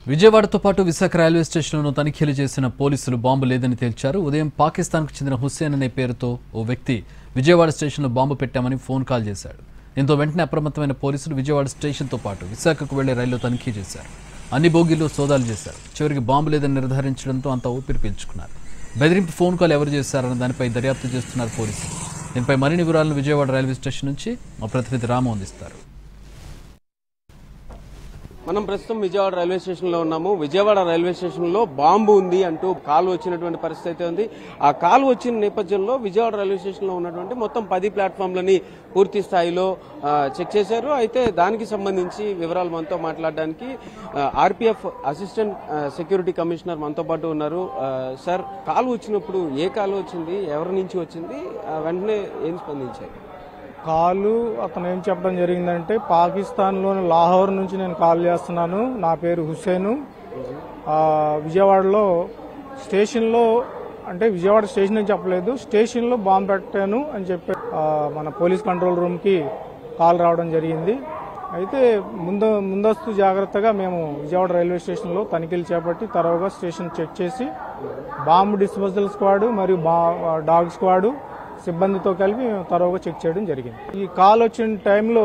విజయవాడతో పాటు విశాఖ రైల్వే స్టేషన్లో తనిఖీలు చేసిన పోలీసులు బాంబు లేదని తేల్చారు. ఉదయం పాకిస్తాన్కు చెందిన హుస్సేన్ అనే పేరుతో ఓ వ్యక్తి విజయవాడ స్టేషన్లో బాంబు పెట్టామని ఫోన్ కాల్ చేశాడు. దీంతో వెంటనే అప్రమత్తమైన పోలీసులు విజయవాడ స్టేషన్తో పాటు విశాఖకు వెళ్లే రైల్లో తనిఖీ చేశారు. అన్ని బోగీల్లో సోదాలు చేశారు. చివరికి బాంబు లేదని నిర్ధారించడంతో అంతా ఊపిరి పీల్చుకున్నారు. బెదిరింపు ఫోన్ కాల్ ఎవరు చేశారన్న దానిపై దర్యాప్తు చేస్తున్నారు పోలీసులు. దీనిపై మరిన్ని వివరాలను విజయవాడ రైల్వే స్టేషన్ నుంచి మా ప్రతినిధి రాము అందిస్తారు. మనం ప్రస్తుతం విజయవాడ రైల్వే స్టేషన్ లో ఉన్నాము. విజయవాడ రైల్వే స్టేషన్ లో బాంబు ఉంది అంటూ కాల్ వచ్చినటువంటి పరిస్థితి అయితే ఉంది. ఆ కాల్ వచ్చిన నేపథ్యంలో విజయవాడ రైల్వే స్టేషన్ లో ఉన్నటువంటి మొత్తం 10 ప్లాట్ఫామ్లని పూర్తి స్థాయిలో చెక్ చేశారు. అయితే దానికి సంబంధించి వివరాలు మనతో మాట్లాడడానికి ఆర్పీఎఫ్ అసిస్టెంట్ సెక్యూరిటీ కమిషనర్ మనతో పాటు ఉన్నారు. సార్, కాల్ వచ్చినప్పుడు ఏ కాల్ వచ్చింది, ఎవరి నుంచి వచ్చింది, వెంటనే ఏం స్పందించారు? కాలు అతను ఏం చెప్పడం జరిగిందంటే, పాకిస్తాన్లోని లాహోర్ నుంచి నేను కాల్ చేస్తున్నాను, నా పేరు హుస్సేను, విజయవాడలో స్టేషన్లో, అంటే విజయవాడ స్టేషన్ అని చెప్పలేదు, స్టేషన్లో బాంబు పెట్టాను అని చెప్పి మన పోలీస్ కంట్రోల్ రూమ్కి కాల్ రావడం జరిగింది. అయితే ముందస్తు జాగ్రత్తగా మేము విజయవాడ రైల్వే స్టేషన్లో తనిఖీలు చేపట్టి తరోగా స్టేషన్ చెక్ చేసి బాంబు డిస్పోజల్ స్క్వాడ్ మరియు డాగ్ స్క్వాడ్ సిబ్బందితో కలిపి తరోగా చెక్ చేయడం జరిగింది. ఈ కాల్ వచ్చిన టైంలో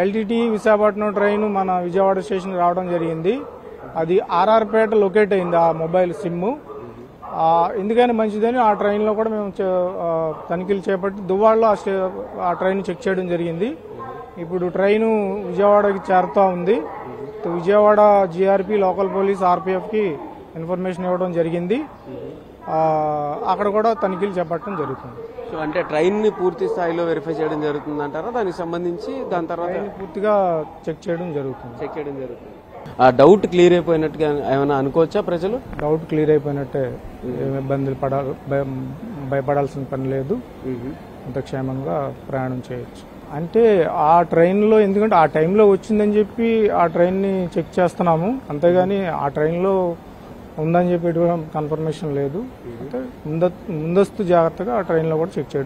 ఎల్టీటీ విశాఖపట్నం ట్రైన్ మన విజయవాడ స్టేషన్ రావడం జరిగింది. అది ఆర్ఆర్పేట లొకేట్ అయింది ఆ మొబైల్ సిమ్. ఎందుకని మంచిదని ఆ ట్రైన్లో కూడా మేము తనిఖీలు చేపట్టి దువ్వాడలో ఆ ట్రైన్ చెక్ చేయడం జరిగింది. ఇప్పుడు ట్రైను విజయవాడకి చేరుతూ ఉంది. విజయవాడ జీఆర్పీ, లోకల్ పోలీస్, ఆర్పీఎఫ్కి ఇన్ఫర్మేషన్ ఇవ్వడం జరిగింది. అక్కడ కూడా తనిఖీలు చేపట్టడం జరుగుతుంది. సో అంటే ట్రైన్ ని పూర్తి స్థాయిలో వెరిఫై చేయడం జరుగుతుంది అంటారా? దానికి సంబంధించి దాని తర్వాత పూర్తిగా చెక్ చేయడం జరుగుతుంది. డౌట్ క్లియర్ అయిపోయినట్టుగా ఏమైనా అనుకోవచ్చా ప్రజలు? డౌట్ క్లియర్ అయిపోయినట్టే, ఏమి ఇబ్బందులు భయపడాల్సిన పని లేదు, అంత క్షేమంగా ప్రయాణం చేయొచ్చు. అంటే ఆ ట్రైన్లో, ఎందుకంటే ఆ టైంలో వచ్చిందని చెప్పి ఆ ట్రైన్ని చెక్ చేస్తున్నాము, అంతేగాని ఆ ట్రైన్లో ఉందని చెప్పి కన్ఫర్మేషన్ లేదు. అంటే ముందస్తు జాగ్రత్తగా ఆ ట్రైన్లో కూడా చెక్ చేయడం